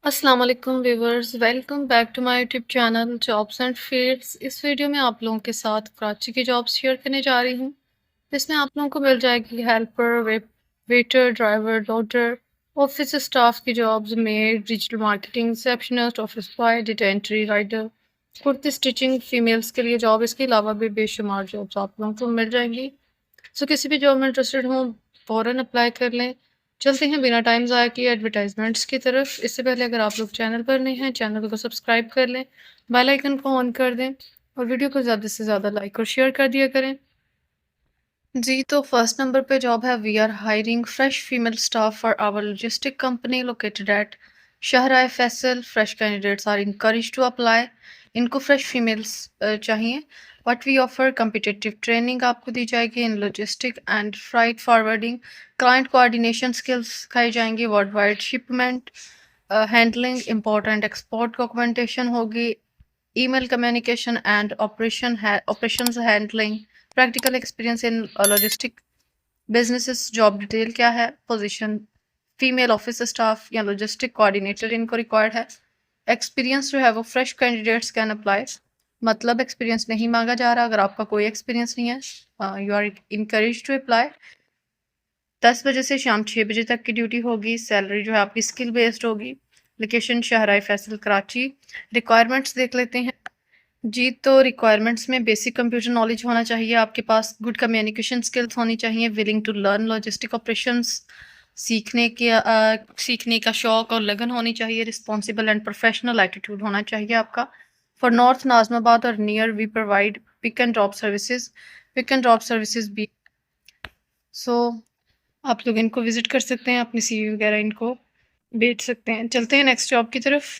अस्सलाम वालेकुम viewers, welcome back to my YouTube channel jobs and fields. इस video में आप लोगों के साथ कराची की जॉब्स शेयर करने जा रही हूँ। इसमें आप लोगों को मिल जाएगी helper, waiter, driver, loader, office staff की jobs, maid, digital marketing, receptionist, office boy, data entry, writer, kurti stitching, females के लिए जॉब। इसके अलावा भी बेशुमार जॉब्स आप लोगों को मिल जाएंगी। सो किसी भी जॉब में इंटरेस्टेड हो फ़ौरन अप्लाई कर लें। चलते हैं बिना टाइम ज़ाया किए एडवर्टाइजमेंट्स की तरफ। इससे पहले अगर आप लोग चैनल पर नए हैं, चैनल को सब्सक्राइब कर लें, बेल आइकन को ऑन कर दें और वीडियो को ज़्यादा से ज़्यादा लाइक और शेयर कर दिया करें। जी, तो फर्स्ट नंबर पे जॉब है, we are hiring fresh female staff for our logistic company located at Shahrah Faisal. Fresh candidates are encourage to apply. इनको फ्रेश फीमेल्स चाहिए। What we offer competitive training आपको दी जाएगी in logistic and freight forwarding. Client coordination skills सिखाई जाएंगी। World wide shipment handling, important export documentation होगी। Email communication and operations handling. Practical experience in logistic businesses. Job detail क्या है? Position female office staff या logistic coordinator इनको required है। Experience जो है वो फ्रेश कैंडिडेट्स कैन अप्लाई। मतलब एक्सपीरियंस नहीं मांगा जा रहा। अगर आपका कोई एक्सपीरियंस नहीं है, you are encourage to apply. 10 बजे से शाम 6 बजे तक की ड्यूटी होगी। सैलरी जो है आपकी स्किल बेस्ड होगी। लोकेशन शाहराह फैसल कराची। रिक्वायरमेंट्स देख लेते हैं। जी, तो रिक्वायरमेंट्स में बेसिक कंप्यूटर नॉलेज होना चाहिए आपके पास। गुड कम्युनिकेशन स्किल्स होनी चाहिए। Willing to learn logistic operations. सीखने का शौक और लगन होनी चाहिए। रिस्पॉन्सिबल एंड प्रोफेशनल एटीट्यूड होना चाहिए आपका। फॉर नॉर्थ नाजमाबाद और near we provide pick and drop services. Pick and drop services भी। सो आप लोग इनको विजिट कर सकते हैं, अपनी सीवी वगैरह इनको भेज सकते हैं। चलते हैं नेक्स्ट जॉब की तरफ।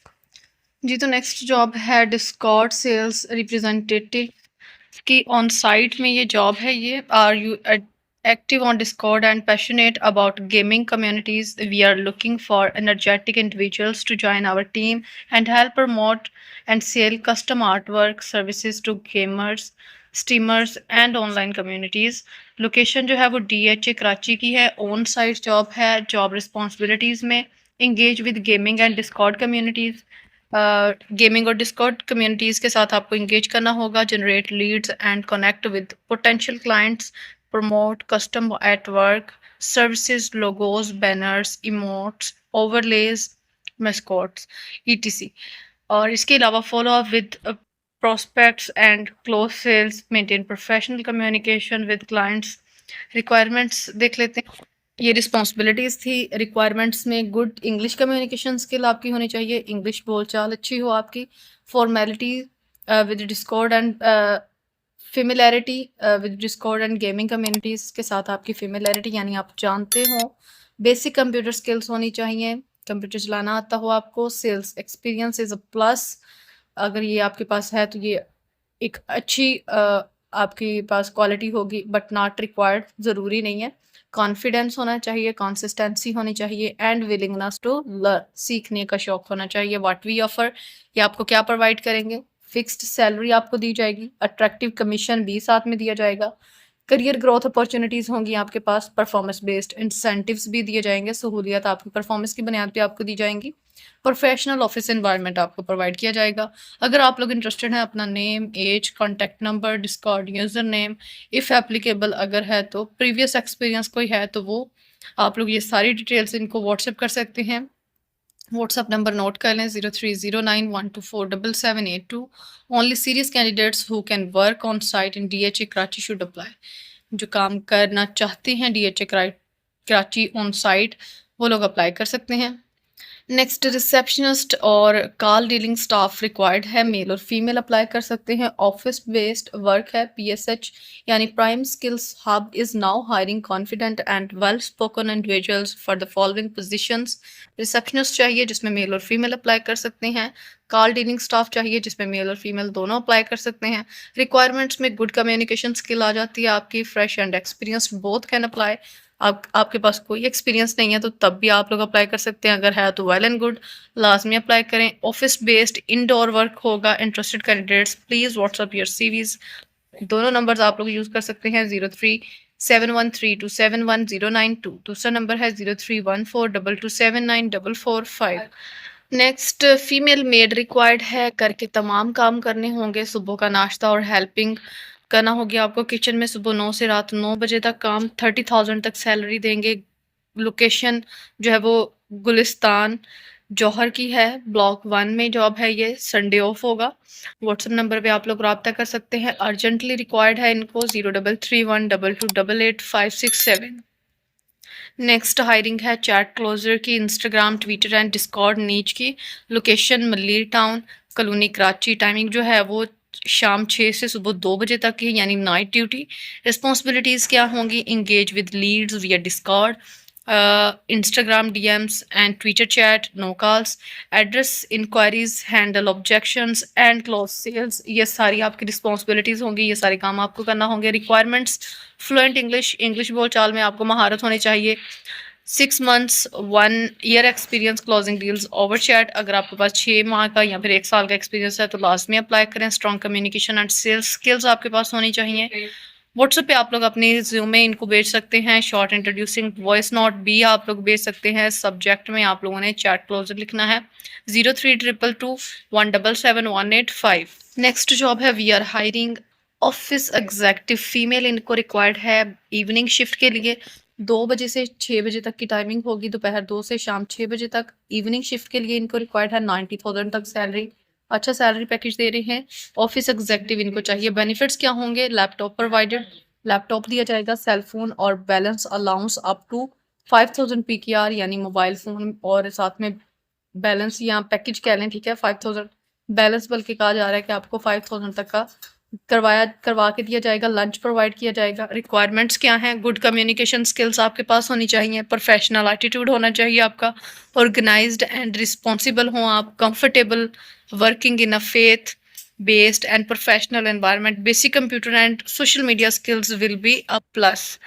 जी, तो नेक्स्ट जॉब है डिस्कॉर्ड सेल्स रिप्रेजेंटेटिव की। ऑन साइट में ये जॉब है। ये are you active on Discord and passionate about gaming communities? We are looking for energetic individuals to join our team and help promote and sell custom artwork services to gamers, streamers and online communities. Location जो है वो DHA Karachi की है। On site job है। Job responsibilities में engage with gaming and Discord communities. Gaming और Discord communities के साथ आपको इंगेज करना होगा। Generate leads and connect with potential clients. Promote custom art work services, logos, banners, emotes, overlays, mascots, ETC. और इसके अलावा follow up with prospects and close sales, maintain professional communication with clients। Requirements देख लेते हैं। ये responsibilities थी। Requirements में good English communication skill आपकी होनी चाहिए। इंग्लिश बोलचाल अच्छी हो आपकी। Formality with Discord and familiarity with Discord and gaming communities के साथ आपकी फेमिलैरिटी यानी आप जानते हो। बेसिक कंप्यूटर स्किल्स होनी चाहिए। कंप्यूटर चलाना आता हो आपको। Sales experience is a plus. अगर ये आपके पास है तो ये एक अच्छी आपके पास क्वालिटी होगी, बट नॉट रिक्वायर्ड, ज़रूरी नहीं है। कॉन्फिडेंस होना चाहिए, कंसिस्टेंसी होनी चाहिए एंड विलिंगनेस टू लर्न, सीखने का शौक होना चाहिए। व्हाट वी ऑफर, ये आपको क्या प्रोवाइड करेंगे? फिक्स्ड सैलरी आपको दी जाएगी। अट्रैक्टिव कमीशन भी साथ में दिया जाएगा। करियर ग्रोथ अपॉर्चुनिटीज़ होंगी आपके पास। परफॉर्मेंस बेस्ड इंसेंटिव्स भी दिए जाएंगे। सहूलियत आपकी परफॉर्मेंस की बुनियाद पे आपको दी जाएंगी। प्रोफेशनल ऑफिस एनवायरनमेंट आपको प्रोवाइड किया जाएगा। अगर आप लोग इंटरेस्टेड हैं, अपना name, age, contact number, Discord user name, if applicable अगर है तो, प्रीवियस एक्सपीरियंस कोई है तो वो आप लोग ये सारी डिटेल्स इनको व्हाट्सएप कर सकते हैं। व्हाट्सएप नंबर नोट कर लें, 0309124778 2। Only serious candidates who can work on site in DHA Karachi should apply. जो काम करना चाहते हैं DHA कराची ऑन साइट, वो लोग अप्लाई कर सकते हैं। नेक्स्ट, रिसेप्शनिस्ट और कॉल डीलिंग स्टाफ रिक्वायर्ड है। मेल और फीमेल अप्लाई कर सकते हैं। ऑफिस बेस्ड वर्क है। PSH यानी prime skills hub is now hiring confident and well spoken individuals for the following positions. Receptionist चाहिए जिसमें मेल और फीमेल अप्लाई कर सकते हैं। कॉल डीलिंग स्टाफ चाहिए जिसमें मेल और फीमेल दोनों अप्लाई कर सकते हैं। रिक्वायरमेंट्स में गुड कम्युनिकेशन स्किल आ जाती है आपकी। Fresh and experienced both can apply. आपके पास कोई एक्सपीरियंस नहीं है तो तब भी आप लोग अप्लाई कर सकते हैं। अगर है तो वेल एंड गुड, लाजमी अप्लाई करें। ऑफिस बेस्ड इंडोर वर्क होगा। Interested candidates please WhatsApp your CVs। दोनों नंबर्स आप लोग यूज़ कर सकते हैं, 0371327109 2। दूसरा नंबर है 031422794445। नेक्स्ट फीमेल मेड रिक्वायर्ड है, घर के तमाम काम करने होंगे, सुबह का नाश्ता और हेल्पिंग करना होगी आपको किचन में, सुबह 9 से रात 9 बजे तक काम, 30,000 तक सैलरी देंगे। लोकेशन जो है वो गुलिस्तान जौहर की है, ब्लॉक 1 में जॉब है ये, संडे ऑफ होगा। व्हाट्सएप नंबर पे आप लोग रब्ता कर सकते हैं। अर्जेंटली रिक्वायर्ड है इनको 0331222857। नेक्स्ट हायरिंग है चैट क्लोजर की, इंस्टाग्राम, ट्विटर एंड डिस्कॉर्ड नीच की। Location Malir town, colony Karachi. Timing जो है वो शाम 6 से सुबह 2 बजे तक की, यानी नाइट ड्यूटी। रिस्पॉन्सिबिलिटीज़ क्या होंगी? Engage with leads via Discord, Instagram DMs and Twitter chat, no calls. Address inquiries, handle objections and close sales. ये सारी आपकी रिस्पॉन्सिबिलिटीज़ होंगी, ये सारे काम आपको करना होंगे। रिक्वायरमेंट्स, फ्लुएंट इंग्लिश, इंग्लिश बोलचाल में आपको महारत होनी चाहिए। 6 months 1 year experience closing deals over chat. अगर आपके पास 6 माह का या फिर 1 साल का एक्सपीरियंस है तो लास्ट में अप्लाई करें। Strong communication and sales skills आपके पास होनी चाहिए। व्हाट्सएप पे आप लोग अपनी रिज्यूमे इनको भेज सकते हैं। शॉर्ट इंट्रोड्यूसिंग वॉइस नोट भी आप लोग भेज सकते हैं। सब्जेक्ट में आप लोगों ने चैट क्लोजर लिखना है। 032221777185। नेक्स्ट जॉब है we are hiring office executive female, इनको रिक्वायर्ड है इवनिंग शिफ्ट के लिए। 2 बजे से 6 बजे तक की टाइमिंग होगी, दोपहर 2 से शाम 6 बजे तक। इवनिंग शिफ्ट के लिए इनको रिक्वायर्ड है 90,000 तक सैलरी, अच्छा सैलरी पैकेज दे रहे हैं। ऑफिस एग्जेक्टिव इनको चाहिए। बेनिफिट्स क्या होंगे? लैपटॉप प्रोवाइडेड, लैपटॉप दिया जाएगा, सेलफोन और balance allowance up to 5000 PKR, यानी मोबाइल फ़ोन और साथ में बैलेंस या पैकेज कह लें, ठीक है। 5000 बैलेंस बल्कि कहा जा रहा है कि आपको 5000 तक का करवा के दिया जाएगा। लंच प्रोवाइड किया जाएगा। रिक्वायरमेंट्स क्या हैं? गुड कम्युनिकेशन स्किल्स आपके पास होनी चाहिए, प्रोफेशनल एटीट्यूड होना चाहिए आपका, ऑर्गेनाइज्ड एंड रिस्पॉन्सिबल हों आप, comfortable working in a faith based and professional environment. Basic computer and social media skills will be a plus.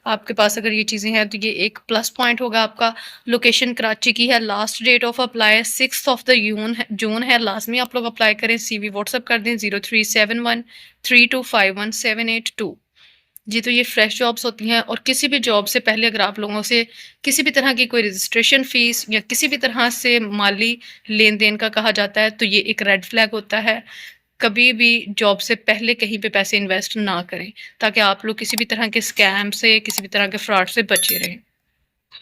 आपके पास अगर ये चीज़ें हैं तो ये एक प्लस पॉइंट होगा आपका। लोकेशन कराची की है। Last date of apply 6 of the June है। लाजमी आप लोग अप्लाई करें। CV व्हाट्सअप कर दें 0371325178 जी। तो ये फ्रेश जॉब्स होती हैं, और किसी भी जॉब से पहले अगर आप लोगों से किसी भी तरह की कोई रजिस्ट्रेशन फ़ीस या किसी भी तरह से माली लेन देन का कहा जाता है तो ये एक रेड फ्लैग होता है। कभी भी जॉब से पहले कहीं पे पैसे इन्वेस्ट ना करें, ताकि आप लोग किसी भी तरह के स्कैम से, किसी भी तरह के फ्रॉड से बचे रहें।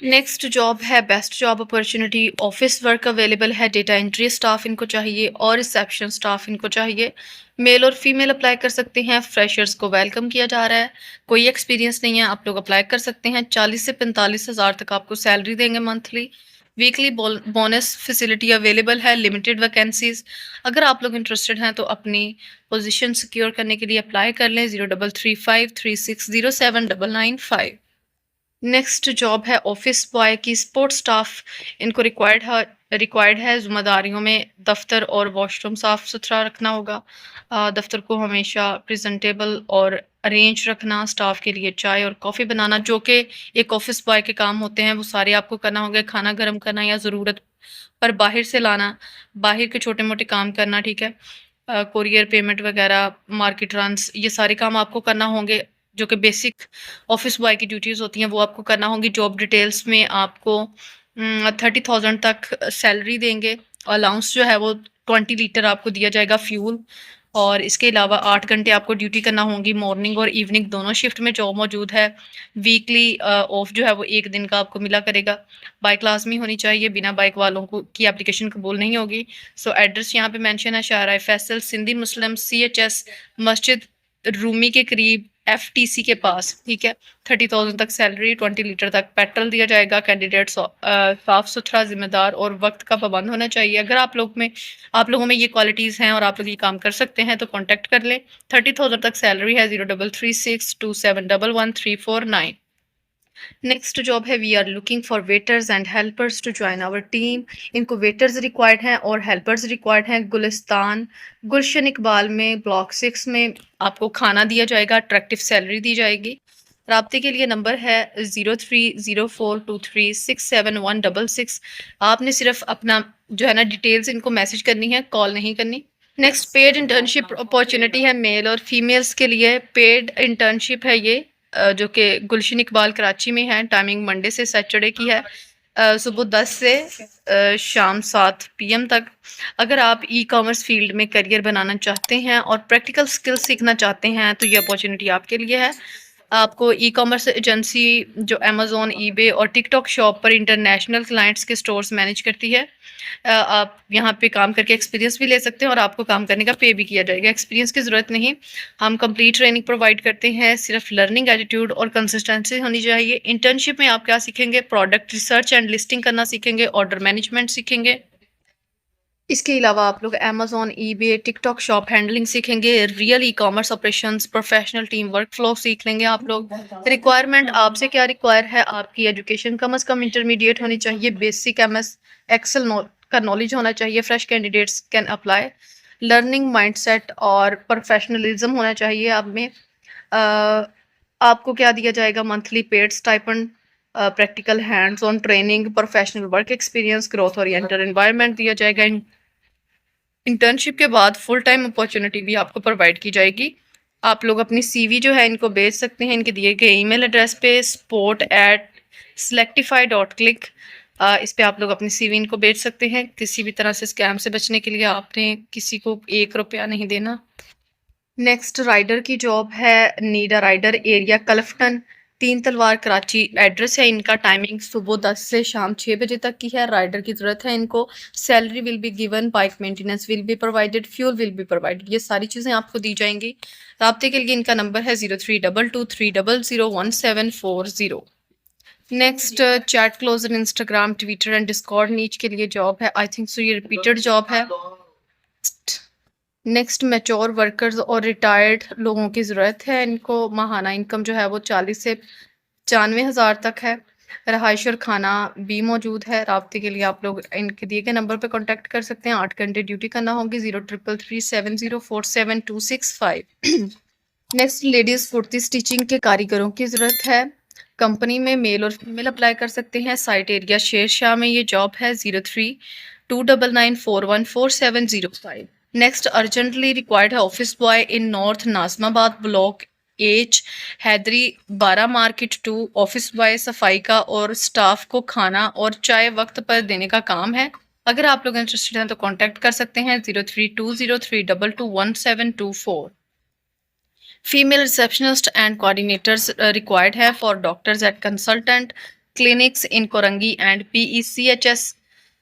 नेक्स्ट जॉब है best job opportunity, office work available है। डेटा एंट्री स्टाफ इनको चाहिए और रिसेप्शन स्टाफ इनको चाहिए। मेल और फीमेल अप्लाई कर सकते हैं। फ्रेशर्स को वेलकम किया जा रहा है। कोई एक्सपीरियंस नहीं है, आप लोग अप्लाई कर सकते हैं। 40 से 45 हज़ार तक आपको सैलरी देंगे monthly. Weekly bonus facility available है। Limited vacancies. अगर आप लोग इंटरेस्टेड हैं तो अपनी पोजीशन सिक्योर करने के लिए अप्लाई कर लें। 033536079995। नेक्स्ट जॉब है ऑफिस बॉय की, सपोर्ट स्टाफ इनको रिक्वायर्ड है। जिम्मेदारियों में दफ्तर और वॉशरूम साफ सुथरा रखना होगा। दफ्तर को हमेशा प्रेजेंटेबल और अरेंज रखना। स्टाफ के लिए चाय और कॉफ़ी बनाना, जो कि एक ऑफिस बॉय के काम होते हैं, वो सारे आपको करना होगा। खाना गर्म करना या ज़रूरत पर बाहर से लाना, बाहर के छोटे मोटे काम करना, ठीक है। कोरियर पेमेंट वगैरह, मार्केट रन्स, ये सारे काम आपको करना होंगे, जो कि बेसिक ऑफिस बॉय की ड्यूटीज़ होती हैं, वो आपको करना होंगी। जॉब डिटेल्स में आपको 30,000 तक सैलरी देंगे। अलाउंस जो है वो 20 लीटर आपको दिया जाएगा फ्यूल, और इसके अलावा 8 घंटे आपको ड्यूटी करना होंगी। मॉर्निंग और इवनिंग दोनों शिफ्ट में जॉब मौजूद है। वीकली ऑफ जो है वो 1 दिन का आपको मिला करेगा। बाइक लाजमी होनी चाहिए, बिना बाइक वालों को की एप्लीकेशन कबूल नहीं होगी। सो एड्रेस यहाँ पे मेंशन है, शाहराह फैसल सिंधी मुस्लिम CHS मस्जिद रूमी के करीब, FTC के पास, ठीक है। 30,000 तक सैलरी, 20 लीटर तक पेट्रोल दिया जाएगा। कैंडिडेट साफ सुथरा, जिम्मेदार और वक्त का पाबंद होना चाहिए। अगर आप लोगों में ये क्वालिटीज़ हैं और आप लोग ये काम कर सकते हैं तो कॉन्टैक्ट कर लें। 30,000 तक सैलरी है। 0336271134 9। नेक्स्ट जॉब है we are looking for waiters and helpers to join our team. इनको वेटर्स रिक्वायर्ड हैं और हेल्पर्स रिक्वायर्ड हैं। गुलिस्तान गुलशन इकबाल में, ब्लॉक 6 में आपको खाना दिया जाएगा। अट्रैक्टिव सैलरी दी जाएगी। राब्ते के लिए नंबर है 0304236716। आपने सिर्फ अपना जो है ना डिटेल्स इनको मैसेज करनी है, कॉल नहीं करनी। नेक्स्ट पेड इंटर्नशिप अपॉर्चुनिटी है मेल और फीमेल्स के लिए। पेड इंटर्नशिप है ये, जो कि गुलशन इकबाल कराची में है। टाइमिंग मंडे से सैटरडे की है। सुबह 10 से शाम 7 पीएम तक। अगर आप ई-कॉमर्स फील्ड में करियर बनाना चाहते हैं और प्रैक्टिकल स्किल्स सीखना चाहते हैं, तो ये अपॉर्चुनिटी आपके लिए है। आपको ई-कॉमर्स एजेंसी जो अमेज़न, ईबे और टिकटॉक शॉप पर इंटरनेशनल क्लाइंट्स के स्टोर्स मैनेज करती है। आप यहाँ पे काम करके एक्सपीरियंस भी ले सकते हैं और आपको काम करने का पे भी किया जाएगा। एक्सपीरियंस की ज़रूरत नहीं, हम कंप्लीट ट्रेनिंग प्रोवाइड करते हैं, सिर्फ लर्निंग एटीट्यूड और कंसिस्टेंसी होनी चाहिए। इंटर्नशिप में आप क्या सीखेंगे? प्रोडक्ट रिसर्च एंड लिस्टिंग करना सीखेंगे, ऑर्डर मैनेजमेंट सीखेंगे। इसके अलावा आप लोग Amazon, eBay, TikTok shop handling सीखेंगे, real ecommerce operations, professional team workflow सीख लेंगे आप लोग। रिक्वायरमेंट आपसे क्या रिक्वायर है? आपकी एजुकेशन कम से कम इंटरमीडिएट होनी चाहिए, बेसिक एमएस एक्सेल का नॉलेज होना चाहिए, fresh candidates can apply. Learning mindset और प्रोफेशनलिज्म होना चाहिए आप में। आपको क्या दिया जाएगा? Monthly paid stipend, practical hands on training, professional work experience, growth oriented environment दिया जाएगा। इंटर्नशिप के बाद फुल टाइम अपॉर्चुनिटी भी आपको प्रोवाइड की जाएगी। आप लोग अपनी सीवी जो है इनको भेज सकते हैं इनके दिए गए ईमेल एड्रेस पे sport@selectify.click। इस पे आप लोग अपनी सीवी इनको भेज सकते हैं। किसी भी तरह से स्कैम से बचने के लिए आपने किसी को 1 रुपया नहीं देना। नेक्स्ट राइडर की जॉब है, नीड अ राइडर, एरिया क्लफ्टन, 3 तलवार कराची एड्रेस है इनका। टाइमिंग सुबह 10 से शाम 6 बजे तक की है। राइडर की ज़रूरत है इनको। Salary will be given, bike maintenance will be provided, fuel will be provided. ये सारी चीज़ें आपको दी जाएंगी। राब्ते के लिए इनका नंबर है 0322300140। Next chat closer, Instagram, Twitter and Discord niche के लिए जॉब है। आई थिंक सो ये रिपीटेड जॉब है। नेक्स्ट मैच्योर वर्कर्स और रिटायर्ड लोगों की ज़रूरत है इनको। माहाना इनकम जो है वो 40 से 95,000 तक है। रहाइश और खाना भी मौजूद है। राब्ते के लिए आप लोग इनके दिए गए नंबर पर कॉन्टैक्ट कर सकते हैं। 8 घंटे ड्यूटी करना होगी। 0333704725। नेक्स्ट लेडीज़ कुर्ती स्टिचिंग के कारीगरों की ज़रूरत है। कंपनी में मेल और फीमेल अप्लाई कर सकते हैं। साइट एरिया शेर शाह में ये जॉब है। 032994144705। नेक्स्ट अर्जेंटली रिक्वायर्ड है office boy in north Nazimabad block H, Haidery 12 market 2। Office boy सफाई का और स्टाफ को खाना और चाय वक्त पर देने का काम है। अगर आप लोग इंटरेस्टेड हैं तो कांटेक्ट कर सकते हैं। 0320321724। Female receptionist and coordinators required है for doctors at consultant clinics in Korangi and PECHS।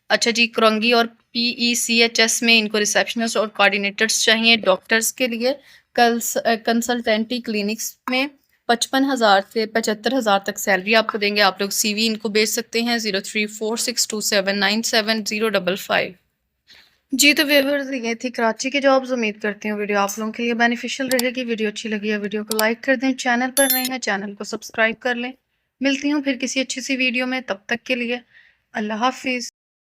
अच्छा जी, कोरंगी और PECHS में इनको रिसेप्शनिस्ट और कोऑर्डिनेटर्स चाहिए डॉक्टर्स के लिए। कंसल्टेंटी क्लिनिक्स में 55,000 से 75,000 तक सैलरी आपको देंगे। आप लोग CV इनको भेज सकते हैं। 034627970555। जी, तो व्यूअर्स ये थी कराची की जॉब्स। उम्मीद करती हूँ वीडियो आप लोगों के लिए बेनिफिशियल रहेगी। वीडियो अच्छी लगी है वीडियो को लाइक कर दें। चैनल पर नए हैं चैनल को सब्सक्राइब कर लें। मिलती हूँ फिर किसी अच्छी सी वीडियो में, तब तक के लिए अल्लाह हाफिज़।